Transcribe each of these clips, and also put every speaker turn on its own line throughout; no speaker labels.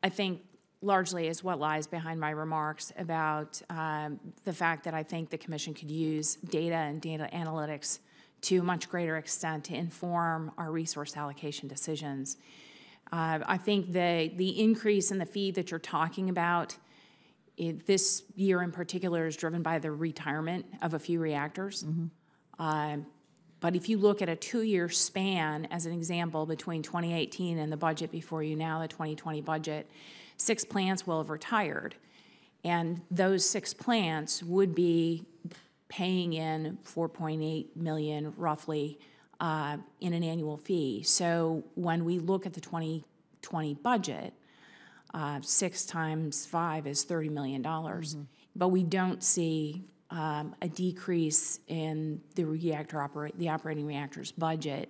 I think largely is what lies behind my remarks about the fact that I think the Commission could use data and data analytics to a much greater extent to inform our resource allocation decisions. I think the increase in the fee that you're talking about this year in particular is driven by the retirement of a few reactors. But if you look at a 2-year span, as an example, between 2018 and the budget before you now, the 2020 budget, 6 plants will have retired. And those 6 plants would be paying in $4.8 million roughly in an annual fee. So when we look at the 2020 budget, 6 times 5 is $30 million. But we don't see a decrease in the operating reactor's budget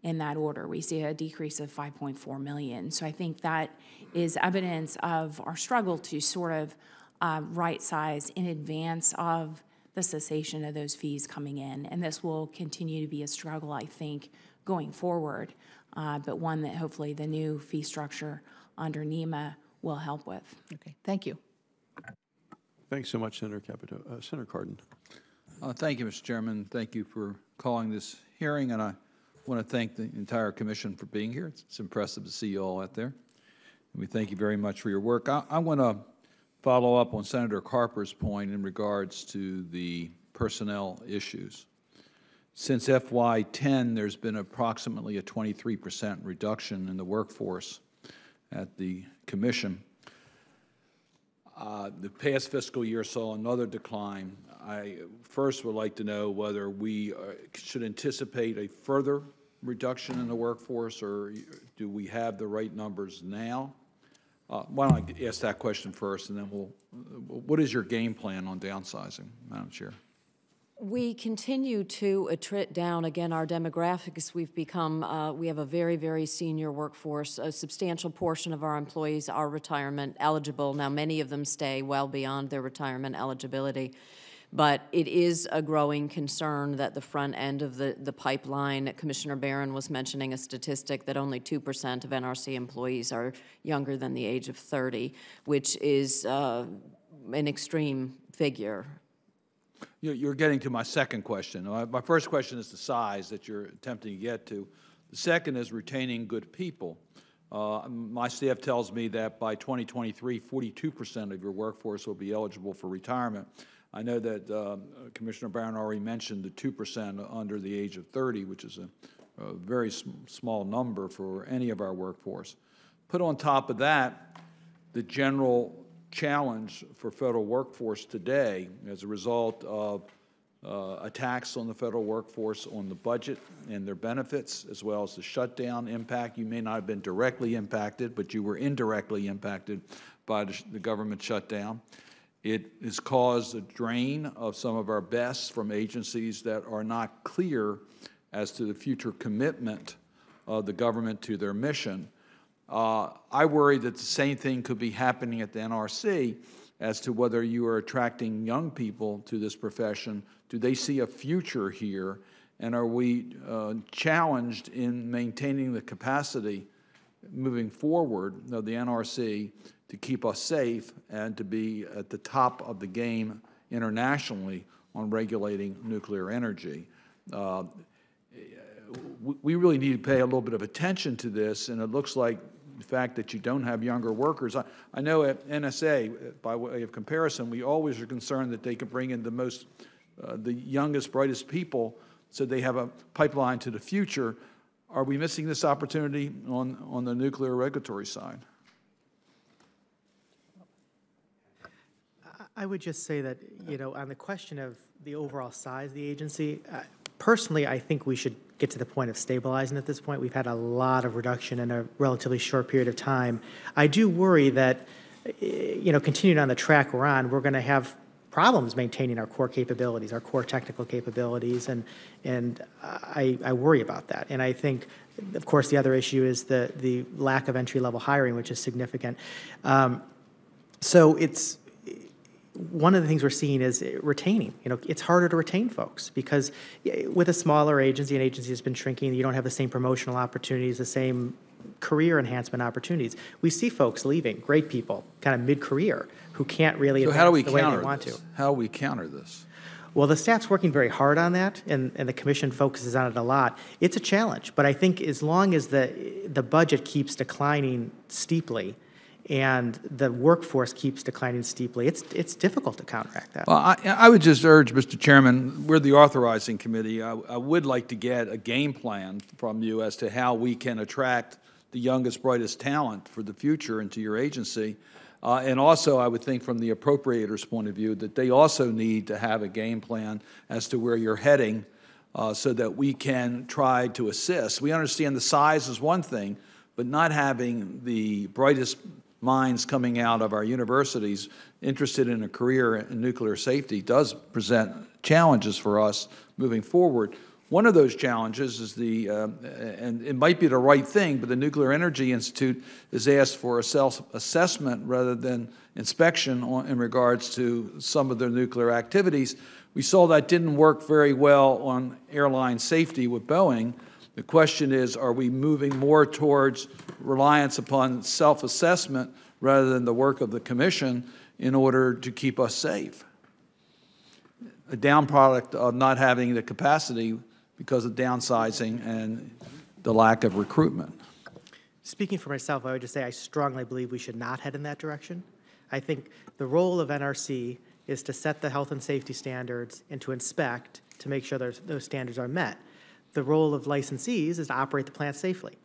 in that order. We see a decrease of $5.4 million. So I think that is evidence of our struggle to sort of right-size in advance of the cessation of those fees coming in. And this will continue to be a struggle, I think, going forward, but one that hopefully the new fee structure under NEMA will help with.
Okay, thank you.
Thanks so much, Senator Capito. Senator Cardin.
Thank you, Mr. Chairman. Thank you for calling this hearing, and I want to thank the entire Commission for being here. It's impressive to see you all out there. And we thank you very much for your work. I want to follow up on Senator Carper's point in regards to the personnel issues. Since FY10, there's been approximately a 23% reduction in the workforce at the Commission. The past fiscal year saw another decline. I first would like to know whether we should anticipate a further reduction in the workforce, or do we have the right numbers now? Why don't I ask that question first, and then what is your game plan on downsizing, Madam Chair?
We continue to attrit down, again, our demographics. We've become, we have a very, very senior workforce. A substantial portion of our employees are retirement eligible. Now, many of them stay well beyond their retirement eligibility. But it is a growing concern that the front end of the pipeline, Commissioner Barron was mentioning a statistic that only 2% of NRC employees are younger than the age of 30, which is an extreme figure.
You're getting to my second question. My first question is the size that you're attempting to get to. The second is retaining good people. My staff tells me that by 2023, 42% of your workforce will be eligible for retirement. I know that Commissioner Barron already mentioned the 2% under the age of 30, which is a very small number for any of our workforce. Put on top of that, the general challenge for federal workforce today as a result of attacks on the federal workforce on the budget and their benefits, as well as the shutdown impact. You may not have been directly impacted, but you were indirectly impacted by the government shutdown. It has caused a drain of some of our best from agencies that are not clear as to the future commitment of the government to their mission. I worry that the same thing could be happening at the NRC as to whether you are attracting young people to this profession. Do they see a future here? And are we challenged in maintaining the capacity moving forward of the NRC to keep us safe and to be at the top of the game internationally on regulating nuclear energy? We really need to pay a little bit of attention to this, and it looks like the fact that you don't have younger workers. I know at NSA, by way of comparison, we always are concerned that they can bring in the youngest, brightest people, so they have a pipeline to the future. Are we missing this opportunity on the nuclear regulatory side?
I would just say that, on the question of the overall size of the agency, personally, I think we should get to the point of stabilizing at this point. We've had a lot of reduction in a relatively short period of time. I do worry that, continuing on the track we're on, we're going to have problems maintaining our core capabilities, our core technical capabilities, and I worry about that. And I think, of course, the other issue is the lack of entry-level hiring, which is significant. So it's one of the things we're seeing is retaining. It's harder to retain folks because with a smaller agency, an agency that's been shrinking, you don't have the same promotional opportunities, the same career enhancement opportunities. We see folks leaving, great people, kind of mid-career, who can't really
So how do we
advance the way they
counter
want to.
this? How do we counter this?
Well, the staff's working very hard on that, and the commission focuses on it a lot. It's a challenge, but I think as long as the budget keeps declining steeply and the workforce keeps declining steeply, it's difficult to counteract that.
Well, I would just urge, Mr. Chairman, we're the authorizing committee. I would like to get a game plan from you as to how we can attract the youngest, brightest talent for the future into your agency. And also, I would think from the appropriator's point of view that they also need to have a game plan as to where you're heading so that we can try to assist. We understand the size is one thing, but not having the brightest minds coming out of our universities interested in a career in nuclear safety does present challenges for us moving forward. One of those challenges is and it might be the right thing, but the Nuclear Energy Institute has asked for a self-assessment rather than inspection in regards to some of their nuclear activities. We saw that didn't work very well on airline safety with Boeing. The question is, are we moving more towards reliance upon self-assessment rather than the work of the Commission in order to keep us safe? A down product of not having the capacity because of downsizing and the lack of recruitment.
Speaking for myself, I would just say I strongly believe we should not head in that direction. I think the role of NRC is to set the health and safety standards and to inspect to make sure those standards are met. The role of licensees is to operate the plant safely.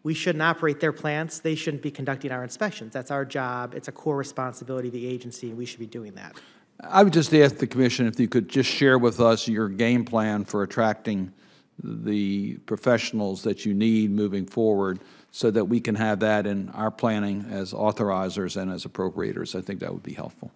We shouldn't operate their plants. They shouldn't be conducting our inspections. That's our job. It's a core responsibility of the agency, and we should be doing that.
I would just ask the Commission if you could just share with us your game plan for attracting the professionals that you need moving forward so that we can have that in our planning as authorizers and as appropriators. I think that would be helpful.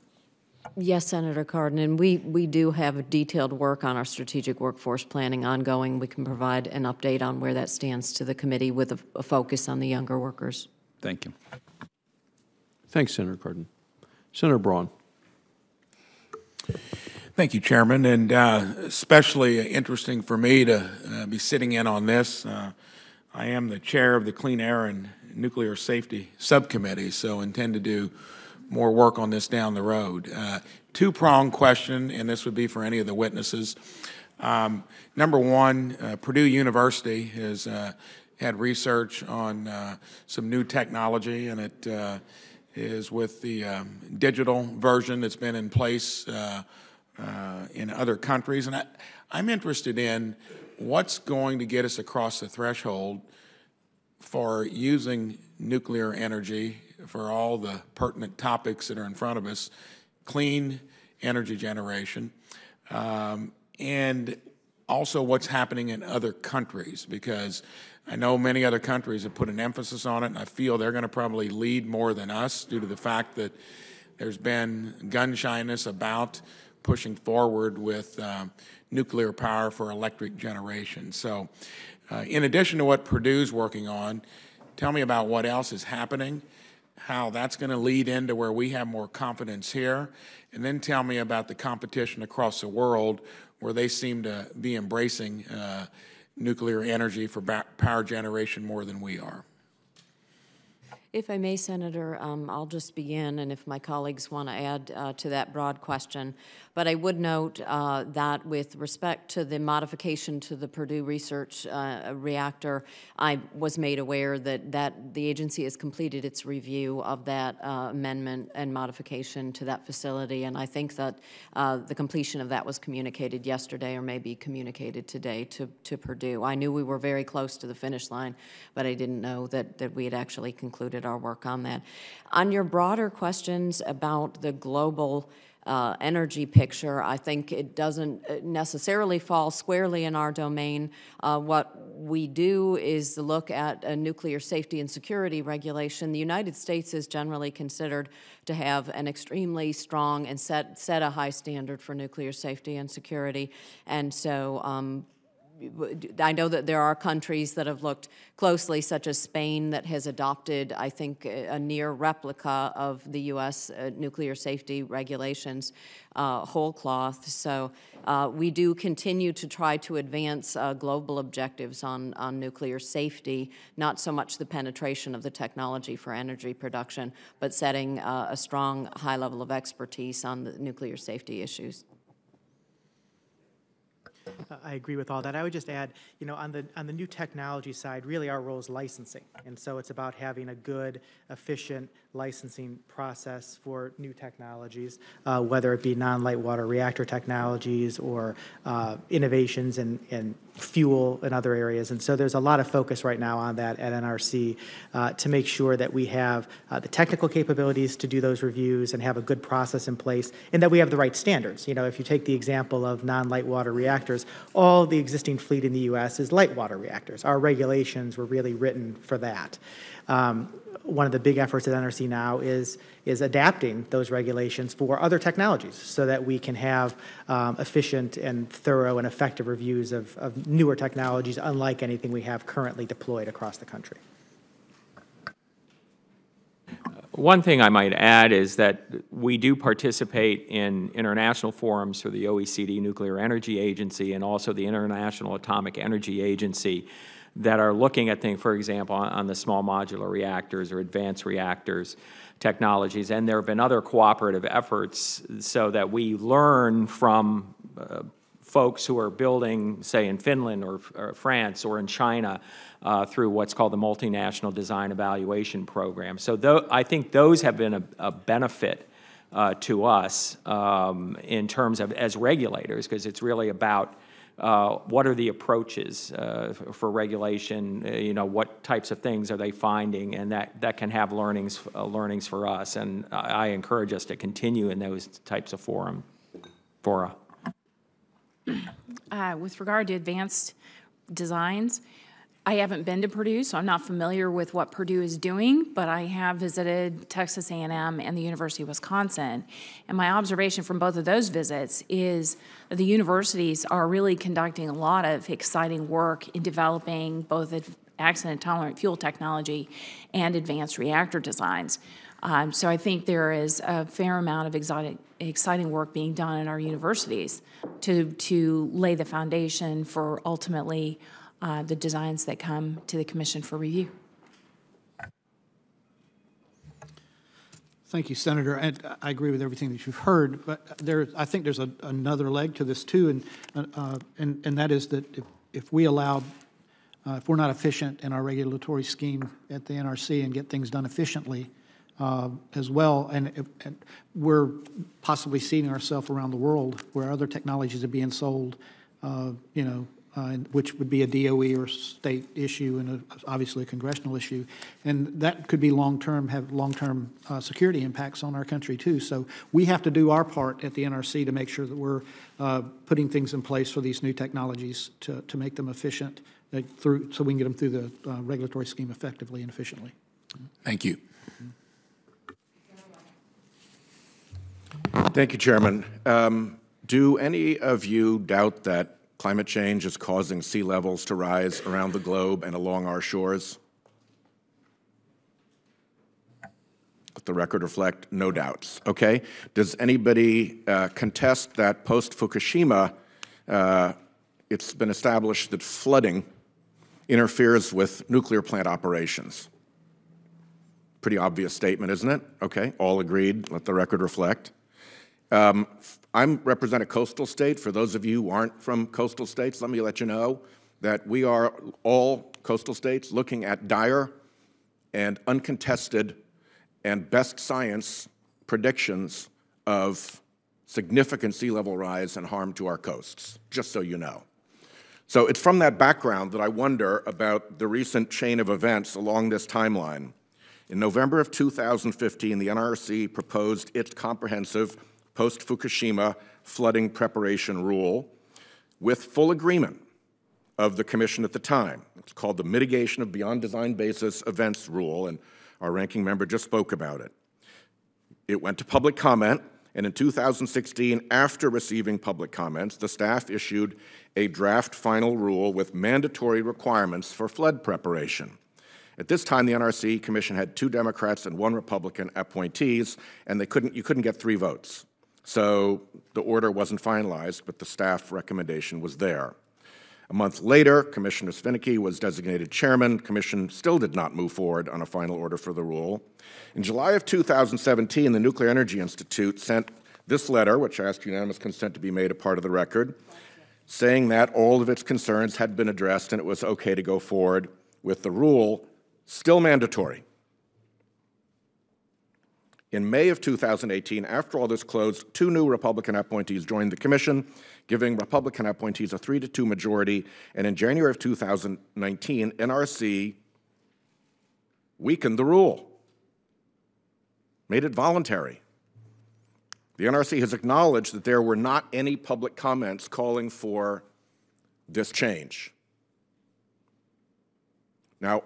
Yes, Senator Cardin, and we do have a detailed work on our strategic workforce planning ongoing. We can provide an update on where that stands to the committee with a focus on the younger workers.
Thank you.
Thanks, Senator Cardin. Senator Braun.
Thank you, Chairman, and especially interesting for me to be sitting in on this. I am the chair of the Clean Air and Nuclear Safety Subcommittee, so intend to do more work on this down the road. Two-pronged question, and this would be for any of the witnesses. Number one, Purdue University has had research on some new technology, and it is with the digital version that's been in place in other countries. And I'm interested in what's going to get us across the threshold for using nuclear energy for all the pertinent topics that are in front of us, clean energy generation, and also what's happening in other countries, because I know many other countries have put an emphasis on it, and I feel they're going to probably lead more than us due to the fact that there's been gun shyness about pushing forward with nuclear power for electric generation. So in addition to what Purdue's working on, tell me about what else is happening, how that's going to lead into where we have more confidence here, and then tell me about the competition across the world where they seem to be embracing nuclear energy for power generation more than we are.
If I may, Senator, I'll just begin, and if my colleagues want to add to that broad question. But I would note that with respect to the modification to the Purdue Research reactor, I was made aware that the agency has completed its review of that amendment and modification to that facility, and I think that the completion of that was communicated yesterday or maybe communicated today to Purdue. I knew we were very close to the finish line, but I didn't know that we had actually concluded our work on that. On your broader questions about the global energy picture, I think it doesn't necessarily fall squarely in our domain. What we do is look at a nuclear safety and security regulation. The United States is generally considered to have an extremely strong and set a high standard for nuclear safety and security, and so I know that there are countries that have looked closely, such as Spain, that has adopted, I think, a near replica of the U.S. Nuclear safety regulations, whole cloth. So we do continue to try to advance global objectives on nuclear safety, not so much the penetration of the technology for energy production, but setting a strong high level of expertise on the nuclear safety issues.
I agree with all that. I would just add, on the new technology side, really our role is licensing. And so it's about having a good, efficient licensing process for new technologies, whether it be non-light water reactor technologies or innovations in fuel and other areas. And so there's a lot of focus right now on that at NRC to make sure that we have the technical capabilities to do those reviews and have a good process in place, and that we have the right standards. If you take the example of non-light water reactors, all the existing fleet in the U.S. is light water reactors. Our regulations were really written for that. One of the big efforts at NRC now is adapting those regulations for other technologies so that we can have efficient and thorough and effective reviews of newer technologies, unlike anything we have currently deployed across the country.
One thing I might add is that we do participate in international forums for the OECD Nuclear Energy Agency and also the International Atomic Energy Agency that are looking at things, for example, on the small modular reactors or advanced reactors technologies. And there have been other cooperative efforts so that we learn from folks who are building, say, in Finland or France or in China through what's called the Multinational Design Evaluation Program. So I think those have been a benefit to us in terms of as regulators, because it's really about what are the approaches for regulation, what types of things are they finding, and that can have learnings for us. And I encourage us to continue in those types of fora.
With regard to advanced designs, I haven't been to Purdue, so I'm not familiar with what Purdue is doing, but I have visited Texas A&M and the University of Wisconsin. And my observation from both of those visits is that the universities are really conducting a lot of exciting work in developing both accident-tolerant fuel technology and advanced reactor designs. So I think there is a fair amount of exciting work being done in our universities to lay the foundation for ultimately the designs that come to the Commission for review.
Thank you, Senator. And I agree with everything that you've heard, but I think there's another leg to this too, and that is that if we allow, if we're not efficient in our regulatory scheme at the NRC and get things done efficiently as well, and we're possibly seeing ourselves around the world where other technologies are being sold, which would be a DOE or state issue and obviously a congressional issue. And that could be have long-term security impacts on our country too. So we have to do our part at the NRC to make sure that we're putting things in place for these new technologies to make them efficient so we can get them through the regulatory scheme effectively and efficiently.
Thank you. Thank you, Chairman. Do any of you doubt that climate change is causing sea levels to rise around the globe and along our shores? Let the record reflect, no doubts. Okay. Does anybody contest that post-Fukushima, it's been established that flooding interferes with nuclear plant operations? Pretty obvious statement, isn't it? Okay, all agreed. Let the record reflect. I represent a coastal state. For those of you who aren't from coastal states, let me let you know that we are all coastal states looking at dire and uncontested and best science predictions of significant sea level rise and harm to our coasts, just so you know. So it's from that background that I wonder about the recent chain of events along this timeline. In November of 2015, the NRC proposed its comprehensive post-Fukushima flooding preparation rule with full agreement of the Commission at the time. It's called the Mitigation of Beyond Design Basis Events Rule, and our ranking member just spoke about it. It went to public comment,
And in 2016, after receiving public comments, the staff issued a draft final rule with mandatory requirements for flood preparation. At this time, the NRC Commission had 2 Democrats and 1 Republican appointees, and you couldn't get 3 votes. So the order wasn't finalized, but the staff recommendation was there. A month later, Commissioner Svinicki was designated chairman. The Commission still did not move forward on a final order for the rule. In July of 2017, the Nuclear Energy Institute sent this letter, which asked unanimous consent to be made a part of the record, saying that all of its concerns had been addressed and it was okay to go forward with the rule, still mandatory. In May of 2018, after all this closed, 2 new Republican appointees joined the Commission, giving Republican appointees a 3-2 majority, and in January of 2019, NRC weakened the rule, made it voluntary. The NRC has acknowledged that there were not any public comments calling for this change. Now,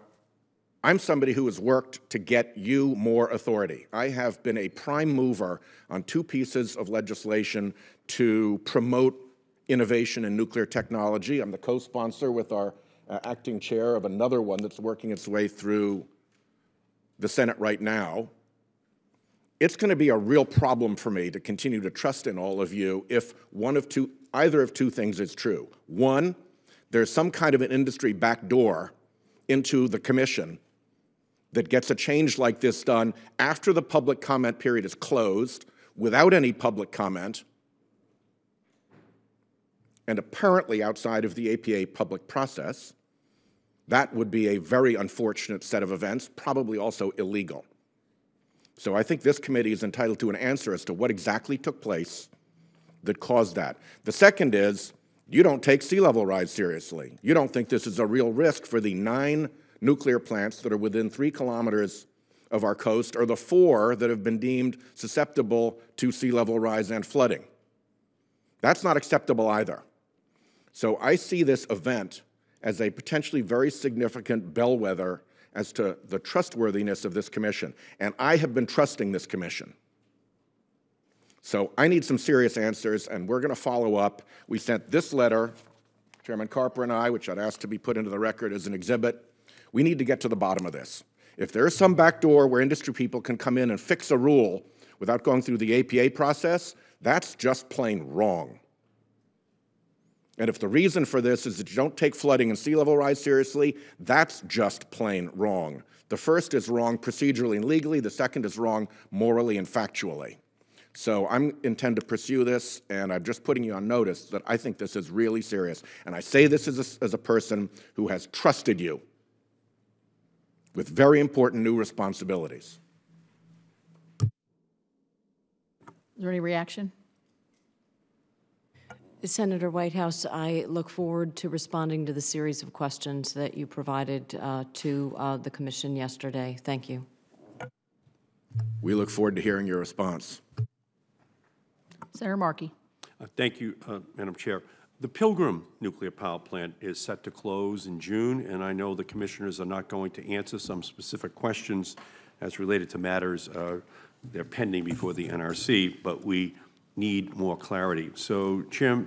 I'm somebody who has worked to get you more authority. I have been a prime mover on 2 pieces of legislation to promote innovation in nuclear technology. I'm the co-sponsor with our acting chair of another one that's working its way through the Senate right now. It's going to be a real problem for me to continue to trust in all of you if either of 2 things is true. 1, there's some kind of an industry backdoor into the Commission that gets a change like this done after the public comment period is closed, without any public comment, and apparently outside of the APA public process. That would be a very unfortunate set of events, probably also illegal. So I think this committee is entitled to an answer as to what exactly took place that caused that. The second is, you don't take sea level rise seriously. You don't think this is a real risk for the 9 nuclear plants that are within 3 kilometers of our coast, or the 4 that have been deemed susceptible to sea level rise and flooding. That's not acceptable either. So I see this event as a potentially very significant bellwether as to the trustworthiness of this commission. And I have been trusting this commission. So I need some serious answers, and we're going to follow up. We sent this letter, Chairman Carper and I, which I'd asked to be put into the record as an exhibit. We need to get to the bottom of this. If there is some backdoor where industry people can come in and fix a rule without going through the APA process, that's just plain wrong. And if the reason for this is that you don't take flooding and sea level rise seriously, that's just plain wrong. The first is wrong procedurally and legally. The second is wrong morally and factually. So I intend to pursue this, and I'm just putting you on notice that I think this is really serious. And I say this as a person who has trusted you with very important new responsibilities.
Is there any reaction?
Senator Whitehouse, I look forward to responding to the series of questions that you provided to the Commission yesterday. Thank you.
We look forward to hearing your response.
Senator Markey.
Thank you, Madam Chair. The Pilgrim nuclear power plant is set to close in June, and I know the commissioners are not going to answer some specific questions as related to matters they're pending before the NRC, but we need more clarity. So, Chair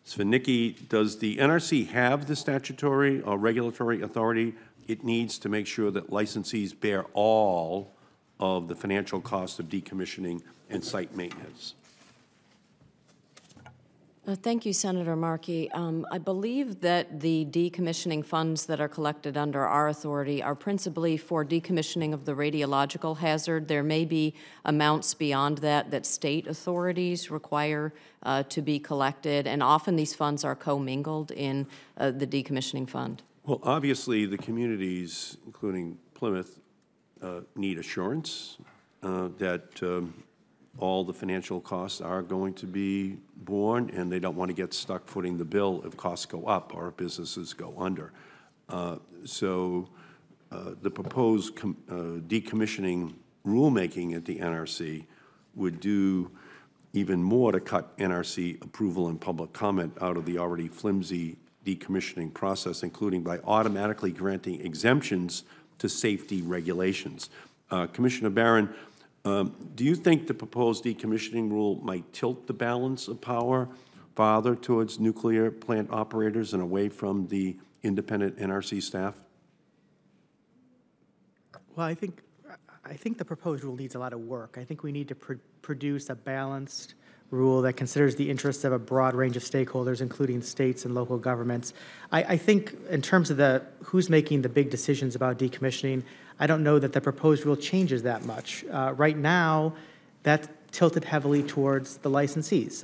Svinicki, does the NRC have the statutory or regulatory authority it needs to make sure that licensees bear all of the financial costs of decommissioning and site maintenance?
Thank you, Senator Markey. I believe that the decommissioning funds that are collected under our authority are principally for decommissioning of the radiological hazard. There may be amounts beyond that that state authorities require to be collected, and often these funds are commingled in the decommissioning fund.
Well, obviously, the communities, including Plymouth, need assurance that all the financial costs are going to be borne, and they don't want to get stuck footing the bill if costs go up or if businesses go under. The proposed decommissioning rulemaking at the NRC would do even more to cut NRC approval and public comment out of the already flimsy decommissioning process, including by automatically granting exemptions to safety regulations. Commissioner Barron, Do you think the proposed decommissioning rule might tilt the balance of power farther towards nuclear plant operators and away from the independent NRC staff?
Well, I think the proposed rule needs a lot of work. I think we need to produce a balanced rule that considers the interests of a broad range of stakeholders, including states and local governments. I think in terms of who's making the big decisions about decommissioning, I don't know that the proposed rule changes that much. Right now, that's tilted heavily towards the licensees.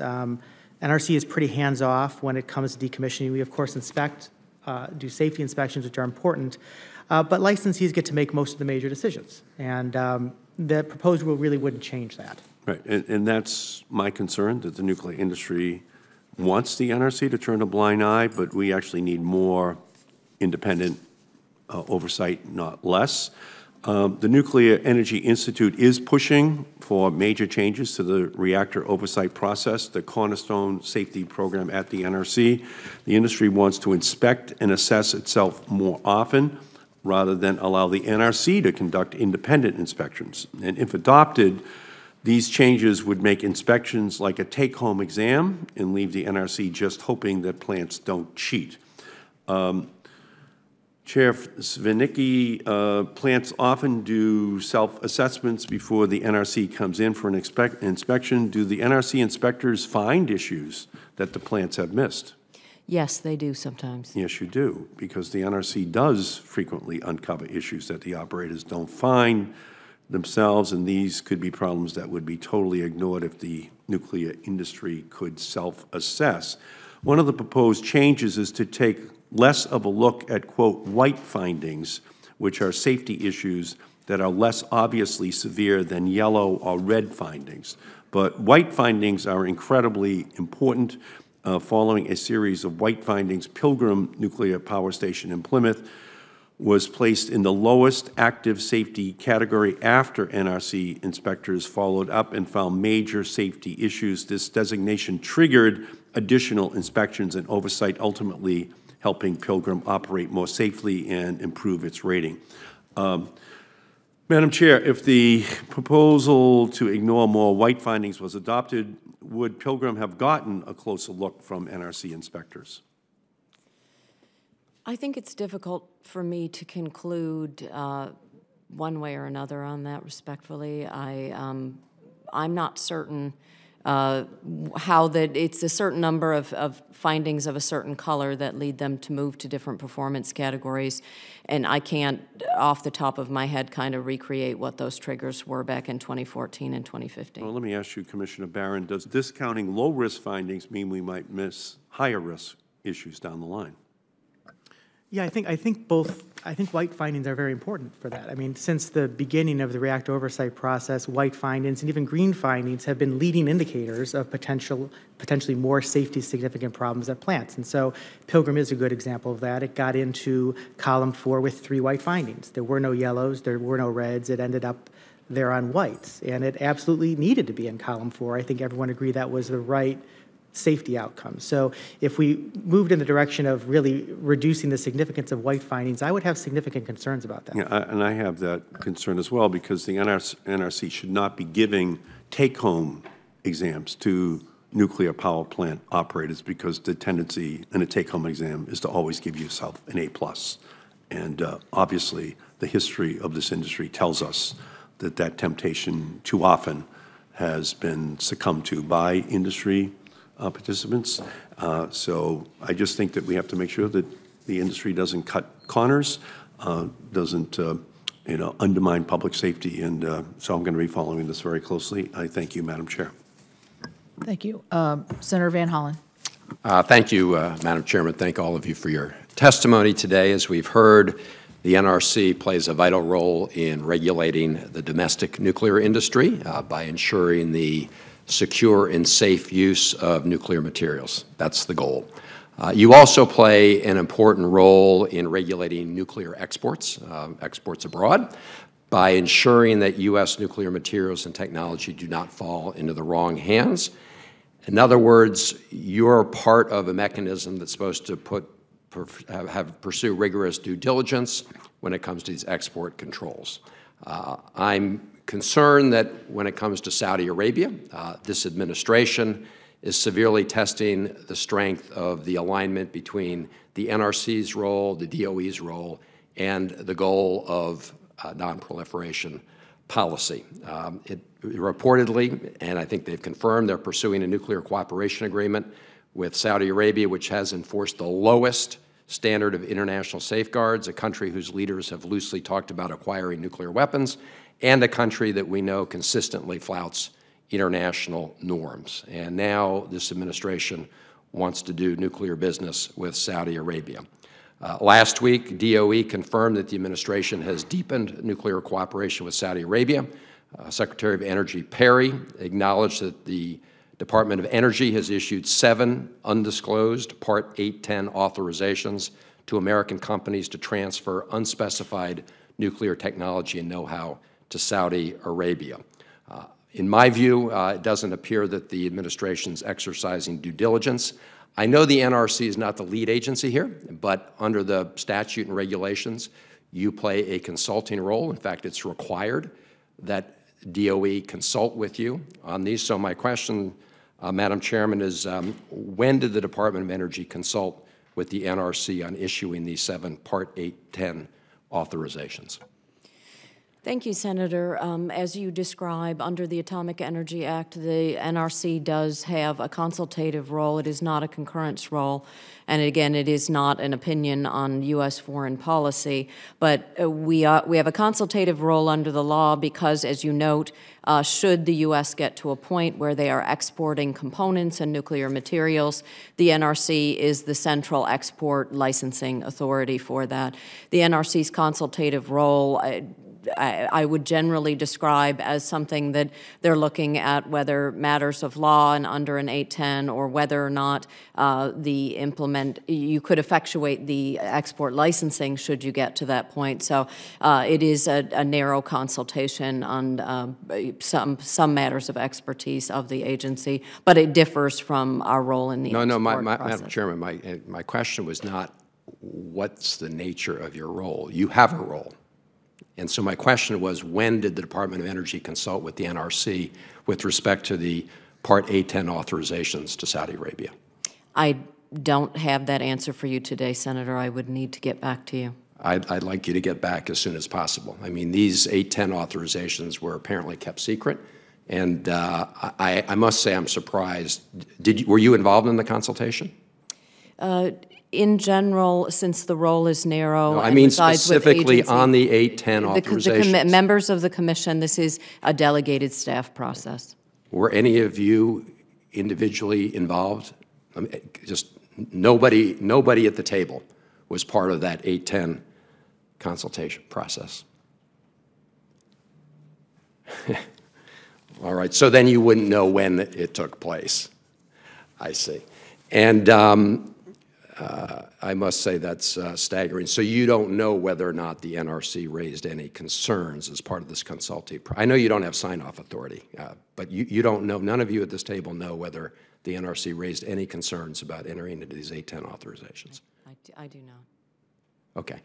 NRC is pretty hands-off when it comes to decommissioning. We, of course, do safety inspections, which are important, but licensees get to make most of the major decisions, and the proposed rule really wouldn't change that.
Right, and that's my concern, that the nuclear industry wants the NRC to turn a blind eye, but we actually need more independent oversight, not less. The Nuclear Energy Institute is pushing for major changes to the reactor oversight process, the cornerstone safety program at the NRC. The industry wants to inspect and assess itself more often, rather than allow the NRC to conduct independent inspections. And if adopted, these changes would make inspections like a take-home exam and leave the NRC just hoping that plants don't cheat. Chair Svinicki, plants often do self-assessments before the NRC comes in for an inspection. Do the NRC inspectors find issues that the plants have missed?
Yes, they do sometimes.
Yes, you do, because the NRC does frequently uncover issues that the operators don't find themselves, and these could be problems that would be totally ignored if the nuclear industry could self-assess. One of the proposed changes is to take less of a look at, quote, white findings, which are safety issues that are less obviously severe than yellow or red findings. But white findings are incredibly important. Following a series of white findings, Pilgrim Nuclear Power Station in Plymouth was placed in the lowest active safety category after NRC inspectors followed up and found major safety issues. This designation triggered additional inspections and oversight, ultimately helping Pilgrim operate more safely and improve its rating. Madam Chair, if the proposal to ignore more white findings was adopted, would Pilgrim have gotten a closer look from NRC inspectors?
I think it's difficult for me to conclude one way or another on that, respectfully. I'm not certain how that it's a certain number of findings of a certain color that lead them to move to different performance categories, and I can't, off the top of my head, kind of recreate what those triggers were back in 2014 and 2015.
Well, let me ask you, Commissioner Barron, does discounting low-risk findings mean we might miss higher-risk issues down the line?
Yeah, I think white findings are very important for that. I mean, since the beginning of the reactor oversight process, white findings and even green findings have been leading indicators of potentially more safety significant problems at plants. And so Pilgrim is a good example of that. It got into column 4 with 3 white findings. There were no yellows, there were no reds. It ended up there on whites, and it absolutely needed to be in column 4. I think everyone agreed that was the right safety outcomes. So if we moved in the direction of really reducing the significance of white findings, I would have significant concerns about that.
Yeah, and I have that concern as well, because the NRC should not be giving take-home exams to nuclear power plant operators, because the tendency in a take-home exam is to always give yourself an A+. And obviously, the history of this industry tells us that that temptation too often has been succumbed to by industry participants. So I just think that we have to make sure that the industry doesn't cut corners, doesn't undermine public safety, and so I'm going to be following this very closely. I thank you, Madam Chair.
Thank you. Senator Van Hollen.
Thank you, Madam Chairman. Thank all of you for your testimony today. As we've heard, the NRC plays a vital role in regulating the domestic nuclear industry by ensuring the secure and safe use of nuclear materials. That's the goal. You also play an important role in regulating nuclear exports, exports abroad, by ensuring that U.S. nuclear materials and technology do not fall into the wrong hands. In other words, you're part of a mechanism that's supposed to pursue rigorous due diligence when it comes to these export controls. I'm concerned that when it comes to Saudi Arabia, this administration is severely testing the strength of the alignment between the NRC's role, the DOE's role, and the goal of nonproliferation policy. Reportedly, and I think they've confirmed, they're pursuing a nuclear cooperation agreement with Saudi Arabia, which has enforced the lowest standard of international safeguards, a country whose leaders have loosely talked about acquiring nuclear weapons, and a country that we know consistently flouts international norms. And now this administration wants to do nuclear business with Saudi Arabia. Last week, DOE confirmed that the administration has deepened nuclear cooperation with Saudi Arabia. Secretary of Energy Perry acknowledged that the Department of Energy has issued 7 undisclosed Part 810 authorizations to American companies to transfer unspecified nuclear technology and know-how to Saudi Arabia. In my view, it doesn't appear that the administration's exercising due diligence. I know the NRC is not the lead agency here, but under the statute and regulations, you play a consulting role. In fact, it's required that DOE consult with you on these. So my question, Madam Chairman, is when did the Department of Energy consult with the NRC on issuing these 7 Part 810 authorizations?
Thank you, Senator. As you describe, under the Atomic Energy Act, the NRC does have a consultative role. It is not a concurrence role. And again, it is not an opinion on U.S. foreign policy. But we have a consultative role under the law because, as you note, should the U.S. get to a point where they are exporting components and nuclear materials, the NRC is the central export licensing authority for that. The NRC's consultative role I would generally describe as something that they're looking at whether matters of law and under an 810 or whether or not you could effectuate the export licensing should you get to that point. So it is a narrow consultation on some matters of expertise of the agency, but it differs from our role in the export process.
Madam Chairman, my question was not what's the nature of your role. You have a role. And so my question was, when did the Department of Energy consult with the NRC with respect to the Part 810 authorizations to Saudi Arabia?
I don't have that answer for you today, Senator. I would need to get back to you.
I'd like you to get back as soon as possible. I mean, these 810 authorizations were apparently kept secret, and I must say I'm surprised. Were you involved in the consultation?
In general, since the role is narrow,
no, I mean specifically on the 810 authorizations.
The members of the Commission, this is a delegated staff process.
Were any of you individually involved? I mean, just nobody at the table was part of that 810 consultation process. All right, so then you wouldn't know when it took place. I see. And I must say that's staggering. So you don't know whether or not the NRC raised any concerns as part of this consultative process. I know you don't have sign-off authority, but you don't know, none of you at this table know whether the NRC raised any concerns about entering into these 810 authorizations.
I do not.
Okay.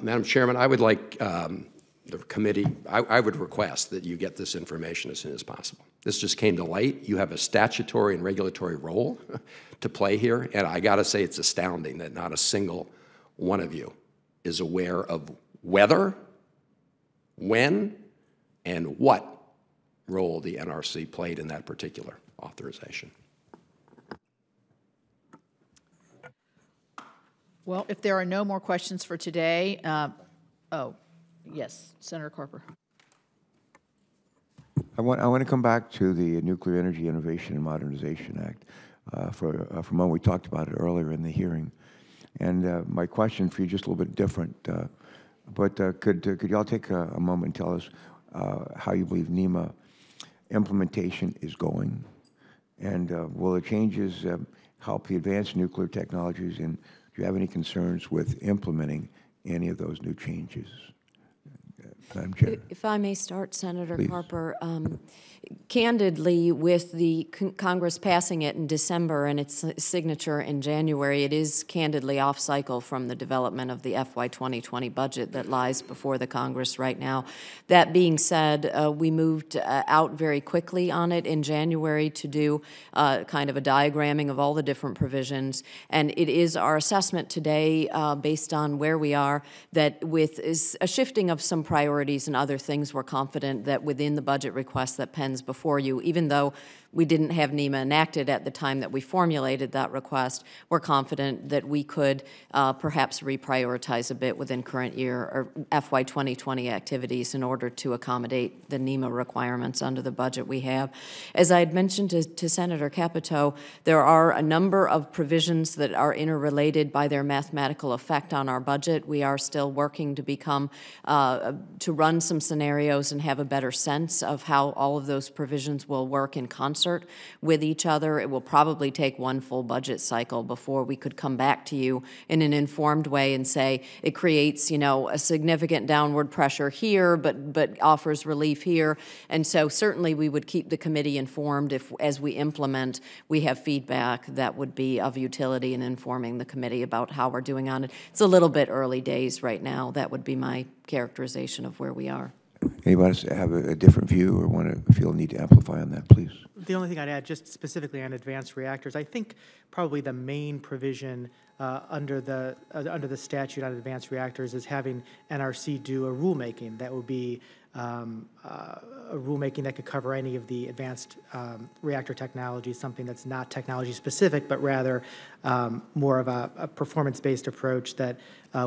Madam Chairman, I would like the committee, I would request that you get this information as soon as possible. This just came to light. You have a statutory and regulatory role to play here, and I got to say it's astounding that not a single one of you is aware of whether, when, and what role the NRC played in that particular authorization.
Well, if there are no more questions for today, yes, Senator Carper.
I want to come back to the Nuclear Energy Innovation and Modernization Act. For a moment, we talked about it earlier in the hearing. And my question for you, just a little bit different, but could you all take a moment and tell us how you believe NEMA implementation is going? And will the changes help the advanced nuclear technologies, and do you have any concerns with implementing any of those new changes? Madam Chair.
If I may start, Senator
Please.
Carper, Candidly, with the Congress passing it in December and its signature in January, it is candidly off cycle from the development of the FY 2020 budget that lies before the Congress right now. That being said, we moved out very quickly on it in January to do kind of a diagramming of all the different provisions, and it is our assessment today, based on where we are, that with a shifting of some priorities and other things, we're confident that within the budget request that pens before you, even though we didn't have NEMA enacted at the time that we formulated that request, we're confident that we could perhaps reprioritize a bit within current year or FY 2020 activities in order to accommodate the NEMA requirements under the budget we have. As I had mentioned to Senator Capito, there are a number of provisions that are interrelated by their mathematical effect on our budget. We are still working to become, to run some scenarios and have a better sense of how all of those provisions will work in concert with each other. It will probably take one full budget cycle before we could come back to you in an informed way and say it creates, you know, a significant downward pressure here, but offers relief here. And so certainly we would keep the committee informed if, as we implement, we have feedback that would be of utility in informing the committee about how we're doing on it. It's a little bit early days right now. That would be my characterization of where we are.
Anybody have a different view or want to feel a need to amplify on that, please?
The only thing I'd add, just specifically on advanced reactors, I think probably the main provision under the statute on advanced reactors is having NRC do a rulemaking that would be a rulemaking that could cover any of the advanced reactor technologies, something that's not technology specific, but rather more of a performance-based approach that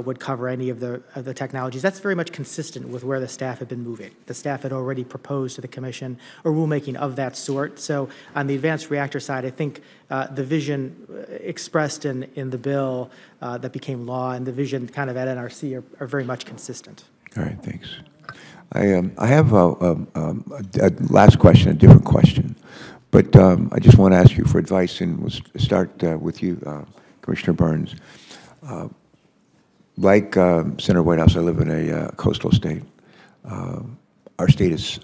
would cover any of the technologies. That's very much consistent with where the staff had been moving. The staff had already proposed to the Commission a rulemaking of that sort. So on the advanced reactor side, I think the vision expressed in the bill that became law and the vision kind of at NRC are very much consistent.
All right, thanks. I have a last question, a different question, but I just want to ask you for advice, and we'll start with you, Commissioner Burns. Like Senator Whitehouse, I live in a coastal state. Our state is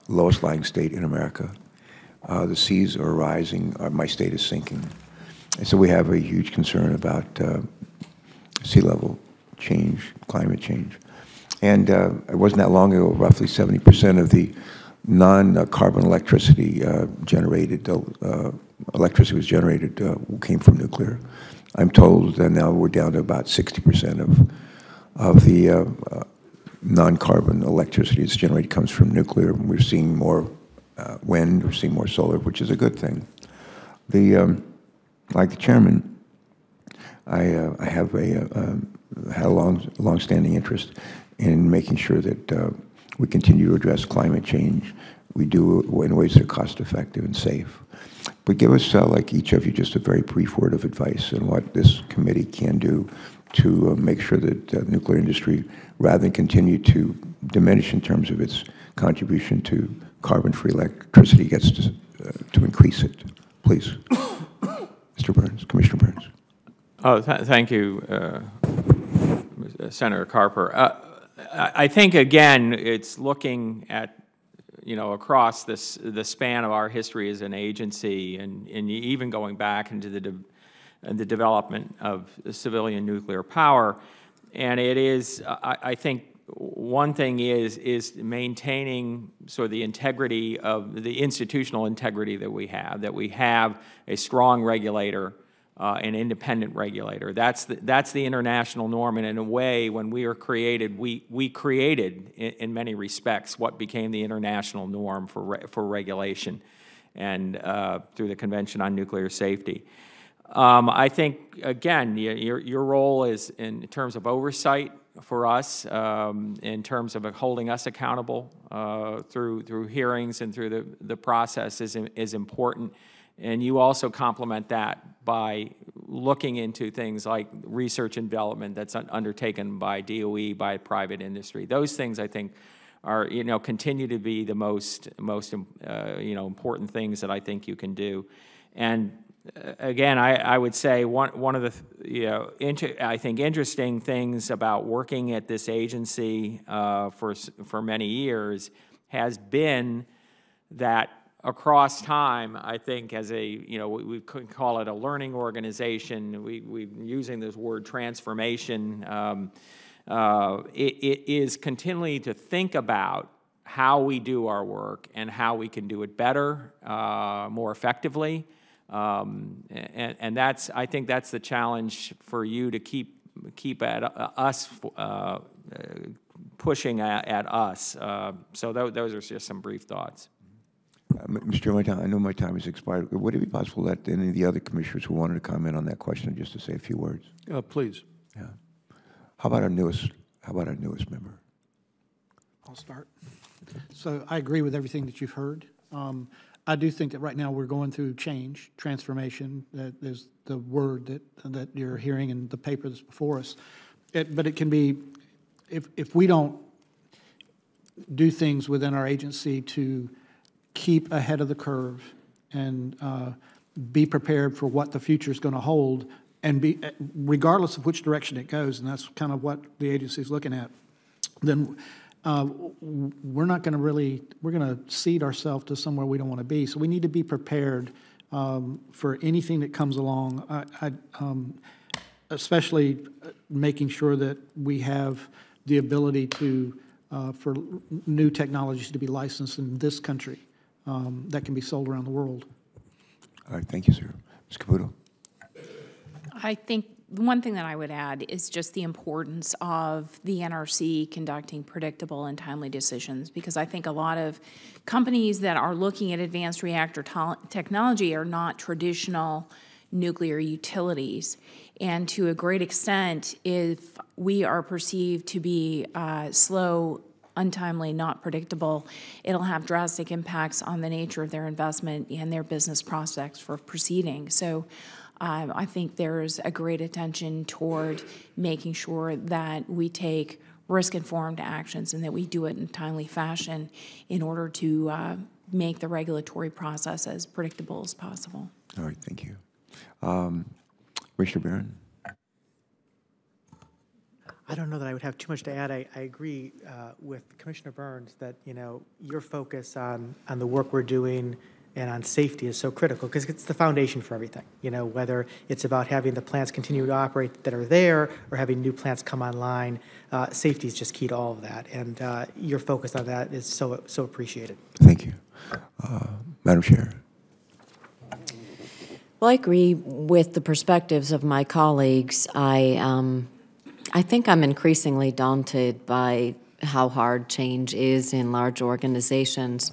lowest lying state in America. The seas are rising. My state is sinking. And so we have a huge concern about sea level change, climate change. And it wasn't that long ago, roughly 70% of the non-carbon electricity was generated came from nuclear. I'm told that now we're down to about 60% of the non-carbon electricity that's generated comes from nuclear. We're seeing more wind, we're seeing more solar, which is a good thing. Like the chairman, I have had a long-standing interest in making sure that we continue to address climate change. We do it in ways that are cost-effective and safe. But give us, like each of you, just a very brief word of advice on what this committee can do to make sure that the nuclear industry, rather than continue to diminish in terms of its contribution to carbon-free electricity, gets to increase it. Please. Mr. Burns, Commissioner Burns.
Oh, thank you, Senator Carper. I think, again, it's looking at, you know, across the span of our history as an agency, and even going back into the development of civilian nuclear power. And it is, I think, one thing is maintaining sort of the integrity of the institutional integrity that we have a strong regulator, an independent regulator. That's the international norm, and in a way, when we were created, we created, in many respects, what became the international norm for regulation, and through the Convention on Nuclear Safety. I think, again, your role is in terms of oversight for us, in terms of holding us accountable through hearings and through the process is important. And you also complement that by looking into things like research and development that's undertaken by DOE, by private industry. Those things, I think, are, you know, continue to be the most you know, important things that I think you can do. And again, I would say one of the, you know, I think interesting things about working at this agency for many years has been that across time, I think as a, you know, we could call it a learning organization, we're using this word transformation, it is continually to think about how we do our work and how we can do it better, more effectively. And that's, I think that's the challenge for you to keep at us, pushing at us. So those are just some brief thoughts.
Mr. Chairman, I know my time has expired. Would it be possible that any of the other commissioners who wanted to comment on that question just to say a few words?
Please.
Yeah. How about our newest member?
I'll start. So I agree with everything that you've heard. I do think that right now we're going through change, transformation. That is the word that you're hearing in the paper that's before us. But it can be, if we don't do things within our agency to keep ahead of the curve and be prepared for what the future is going to hold, and be, regardless of which direction it goes, and that's kind of what the agency is looking at, then we're not going to really, we're going to cede ourselves to somewhere we don't want to be. So we need to be prepared for anything that comes along, especially making sure that we have the ability to, for new technologies to be licensed in this country that can be sold around the world.
All right, thank you, sir. Ms. Caputo.
I think one thing that I would add is just the importance of the NRC conducting predictable and timely decisions, because I think a lot of companies that are looking at advanced reactor technology are not traditional nuclear utilities. And to a great extent, if we are perceived to be slow, untimely, not predictable, it'll have drastic impacts on the nature of their investment and their business prospects for proceeding. So I think there's a great attention toward making sure that we take risk-informed actions and that we do it in a timely fashion in order to make the regulatory process as predictable as possible.
All right, thank you. Commissioner Barron.
I don't know that I would have too much to add. I agree with Commissioner Burns that, you know, your focus on the work we're doing and on safety is so critical, because it's the foundation for everything. You know, whether it's about having the plants continue to operate that are there or having new plants come online, safety is just key to all of that. And your focus on that is so appreciated.
Thank you. Madam Chair.
Well, I agree with the perspectives of my colleagues. I think I'm increasingly daunted by how hard change is in large organizations.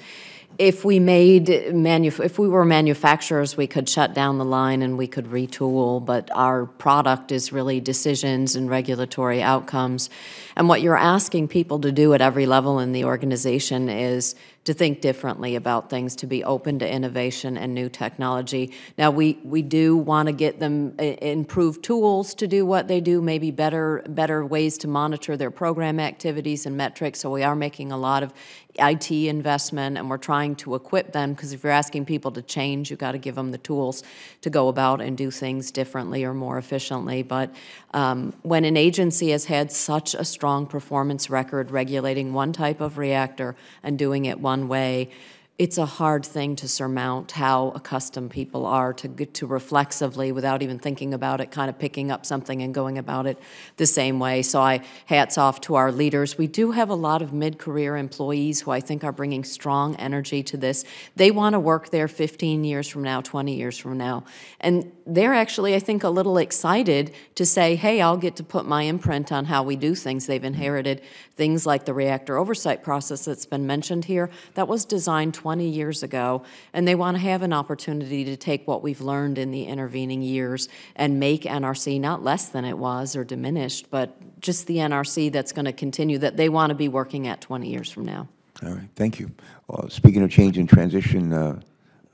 If we were manufacturers, we could shut down the line and we could retool, but our product is really decisions and regulatory outcomes. And what you're asking people to do at every level in the organization is to think differently about things, to be open to innovation and new technology. Now, we do want to get them improved tools to do what they do, maybe better ways to monitor their program activities and metrics. So we are making a lot of IT investment, and we're trying to equip them, because if you're asking people to change, you've got to give them the tools to go about and do things differently or more efficiently. But when an agency has had such a strong performance record regulating one type of reactor and doing it one way, it's a hard thing to surmount how accustomed people are to get to reflexively, without even thinking about it, kind of picking up something and going about it the same way. So hats off to our leaders. We do have a lot of mid-career employees who I think are bringing strong energy to this. They want to work there 15 years from now, 20 years from now. And they're actually, I think, a little excited to say, hey, I'll get to put my imprint on how we do things. They've inherited things like the reactor oversight process that's been mentioned here. That was designed 20 years ago, and they want to have an opportunity to take what we've learned in the intervening years and make NRC not less than it was or diminished, but just the NRC that's going to continue, that they want to be working at 20 years from now.
All right, thank you. Well, speaking of change and transition,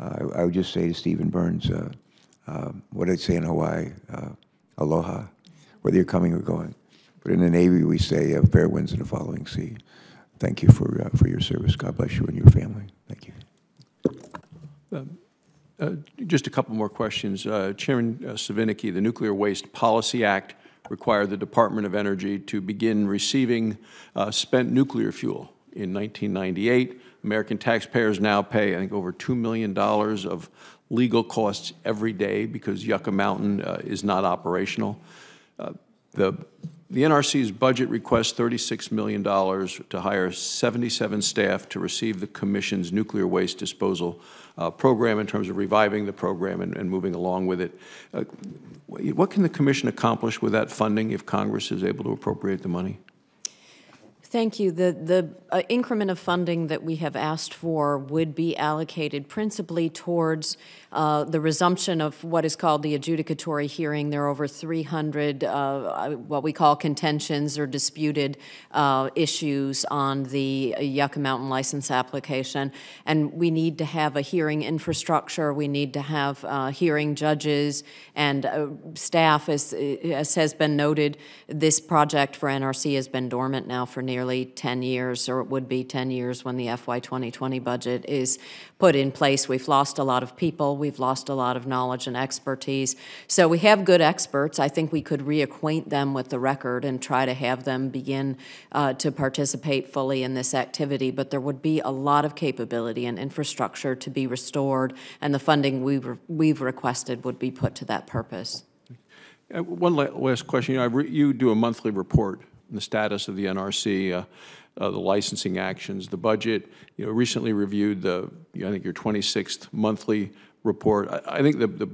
I would just say to Stephen Burns, what I'd say in Hawaii, aloha, whether you're coming or going. But in the Navy, we say fair winds in the following sea. Thank you for your service. God bless you and your family. Thank you.
Just a couple more questions. Chairman Savinicki, the Nuclear Waste Policy Act required the Department of Energy to begin receiving spent nuclear fuel in 1998.
American taxpayers now pay, I think, over $2 million of legal costs every day because Yucca Mountain is not operational. The NRC's budget requests $36 million to hire 77 staff to receive the Commission's nuclear waste disposal program in terms of reviving the program and moving along with it. What can the Commission accomplish with that funding if Congress is able to appropriate the money?
Thank you. The increment of funding that we have asked for would be allocated principally towards the resumption of what is called the adjudicatory hearing. There are over 300 what we call contentions or disputed issues on the Yucca Mountain license application. And we need to have a hearing infrastructure. We need to have hearing judges and staff. As has been noted, this project for NRC has been dormant now for nearly 10 years, or it would be 10 years when the FY 2020 budget is put in place. We've lost a lot of people. We've lost a lot of knowledge and expertise. So we have good experts. I think we could reacquaint them with the record and try to have them begin to participate fully in this activity. But there would be a lot of capability and infrastructure to be restored, and the funding we've requested would be put to that purpose.
One last question. You do a monthly report on the status of the NRC, the licensing actions, the budget. Recently reviewed I think your 26th monthly report. I think the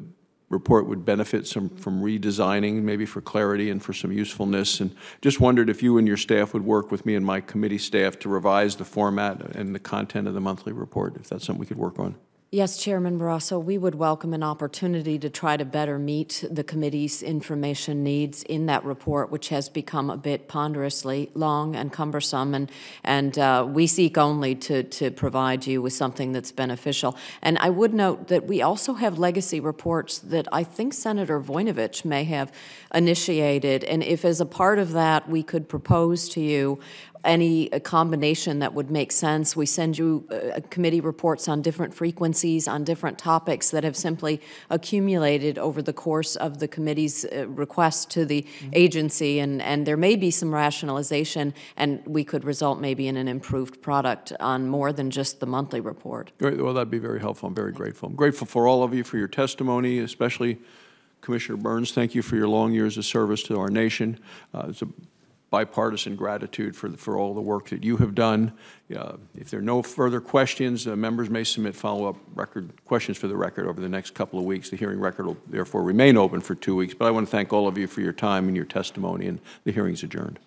report would benefit from redesigning, maybe for clarity and for some usefulness. And just wondered if you and your staff would work with me and my committee staff to revise the format and the content of the monthly report, if that's something we could work on.
Yes, Chairman Barrasso, we would welcome an opportunity to try to better meet the committee's information needs in that report, which has become a bit ponderously long and cumbersome, and we seek only to provide you with something that's beneficial. And I would note that we also have legacy reports that I think Senator Voinovich may have initiated, and if as a part of that we could propose to you any combination that would make sense. We send you committee reports on different frequencies, on different topics that have simply accumulated over the course of the committee's request to the agency, and there may be some rationalization, and we could result maybe in an improved product on more than just the monthly report.
Great. Well, that'd be very helpful. I'm very grateful. I'm grateful for all of you for your testimony, especially Commissioner Burns. Thank you for your long years of service to our nation. It's a bipartisan gratitude for all the work that you have done. If there are no further questions, members may submit follow-up questions for the record over the next couple of weeks. The hearing record will therefore remain open for 2 weeks. But I want to thank all of you for your time and your testimony, and the hearing is adjourned.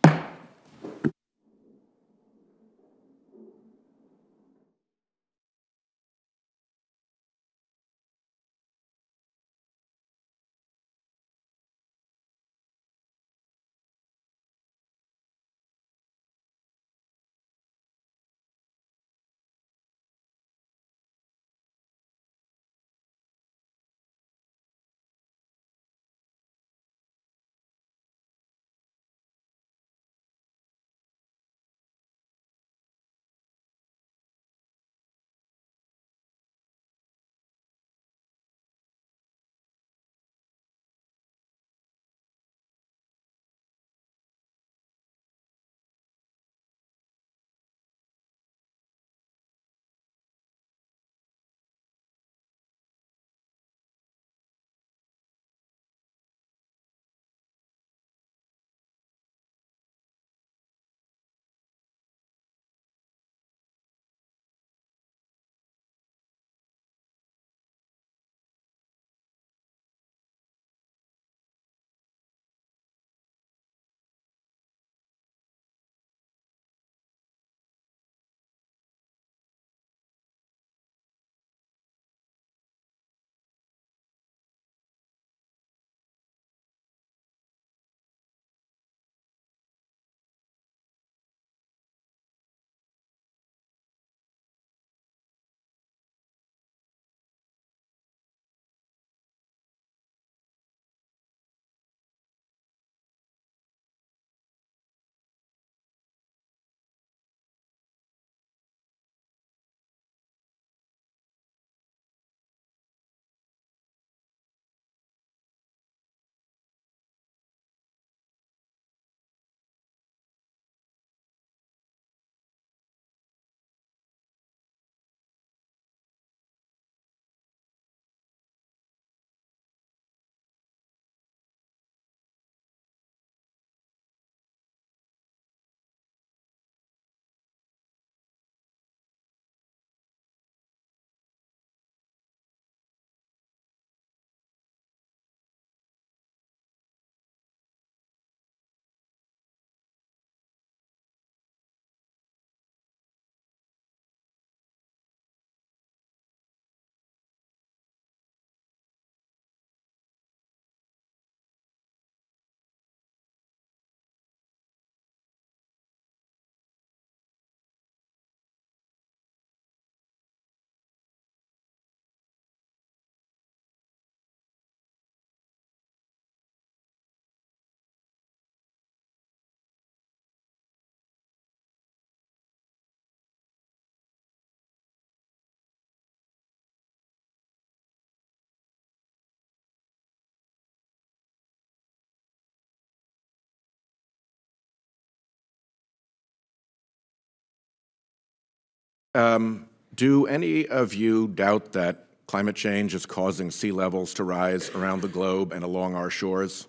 Do any of you doubt that climate change is causing sea levels to rise around the globe and along our shores?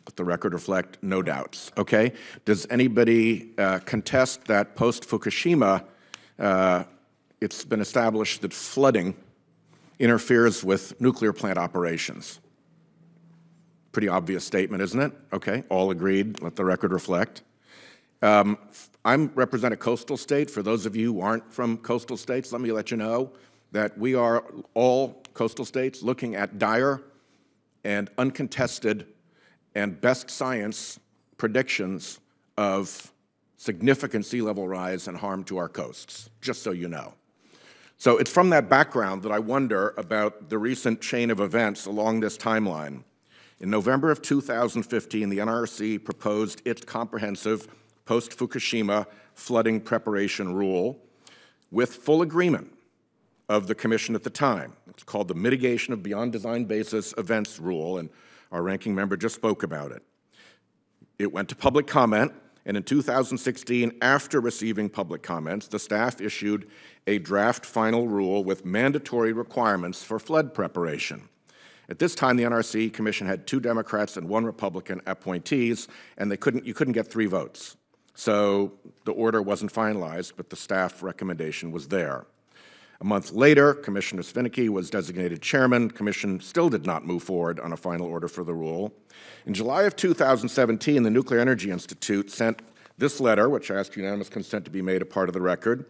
Let the record reflect, no doubts. Okay. Does anybody contest that post-Fukushima, it's been established that flooding interferes with nuclear plant operations? Pretty obvious statement, isn't it? Okay, all agreed. Let the record reflect. I represent a coastal state. For those of you who aren't from coastal states, let me let you know that we are all coastal states looking at dire and uncontested and best science predictions of significant sea level rise and harm to our coasts, just so you know. So it's from that background that I wonder about the recent chain of events along this timeline. In November of 2015, the NRC proposed its comprehensive post-Fukushima flooding preparation rule with full agreement of the Commission at the time. It's called the Mitigation of Beyond Design Basis Events Rule, and our ranking member just spoke about it. It went to public comment, and in 2016, after receiving public comments, the staff issued a draft final rule with mandatory requirements for flood preparation. At this time, the NRC Commission had 2 Democrats and 1 Republican appointees, and you couldn't get 3 votes. So the order wasn't finalized, but the staff recommendation was there. A month later, Commissioner Svinicki was designated chairman. The Commission still did not move forward on a final order for the rule. In July of 2017, the Nuclear Energy Institute sent this letter, which I asked unanimous consent to be made a part of the record,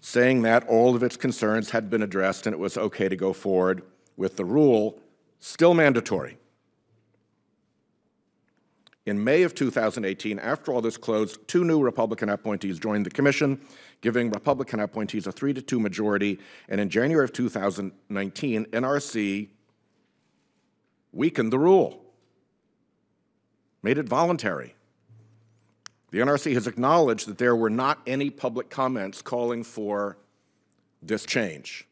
saying that all of its concerns had been addressed and it was okay to go forward with the rule, still mandatory. In May of 2018, after all this closed, 2 new Republican appointees joined the Commission, giving Republican appointees a 3-2 majority, and in January of 2019, NRC weakened the rule, made it voluntary. The NRC has acknowledged that there were not any public comments calling for this change.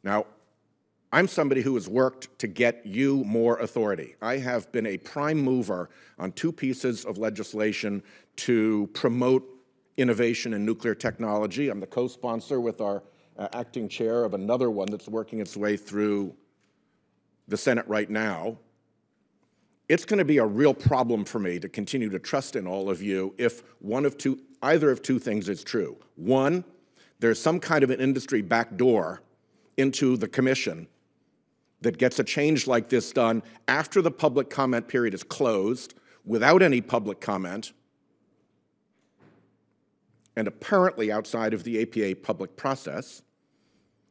Now, I'm somebody who has worked to get you more authority. I have been a prime mover on 2 pieces of legislation to promote innovation in nuclear technology. I'm the co-sponsor with our acting chair of another one that's working its way through the Senate right now. It's going to be a real problem for me to continue to trust in all of you if either of 2 things is true. 1, there's some kind of an industry backdoor into the Commission that gets a change like this done after the public comment period is closed, without any public comment, and apparently outside of the APA public process.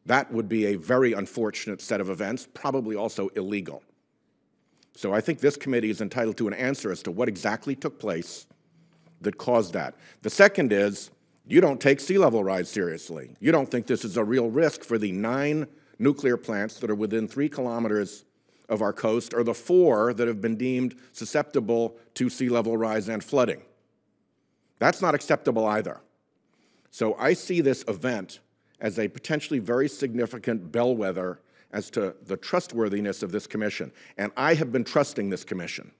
That would be a very unfortunate set of events, probably also illegal. So I think this committee is entitled to an answer as to what exactly took place that caused that. The second is, you don't take sea level rise seriously. You don't think this is a real risk for the 9 nuclear plants that are within 3 kilometers of our coast, or the 4 that have been deemed susceptible to sea level rise and flooding. That's not acceptable either. So I see this event as a potentially very significant bellwether as to the trustworthiness of this Commission. And I have been trusting this Commission.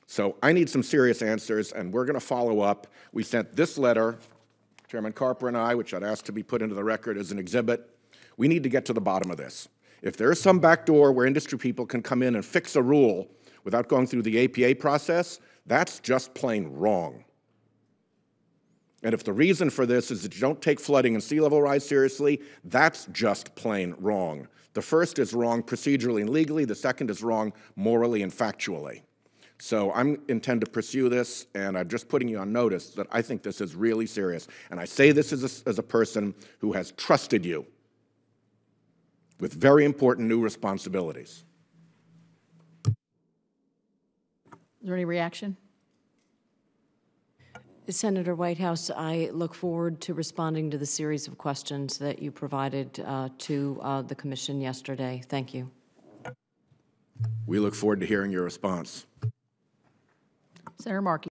So I need some serious answers, and we're going to follow up. We sent this letter, Chairman Carper and I, which I'd asked to be put into the record as an exhibit. We need to get to the bottom of this. If there is some backdoor where industry people can come in and fix a rule without going through the APA process, that's just plain wrong. And if the reason for this is that you don't take flooding and sea level rise seriously, that's just plain wrong. The first is wrong procedurally and legally. The second is wrong morally and factually. So I intend to pursue this, and I'm just putting you on notice that I think this is really serious. And I say this as a person who has trusted you with very important new responsibilities.
Is there any reaction?
Senator Whitehouse, I look forward to responding to the series of questions that you provided to the Commission yesterday. Thank you.
We look forward to hearing your response.
Senator Markey.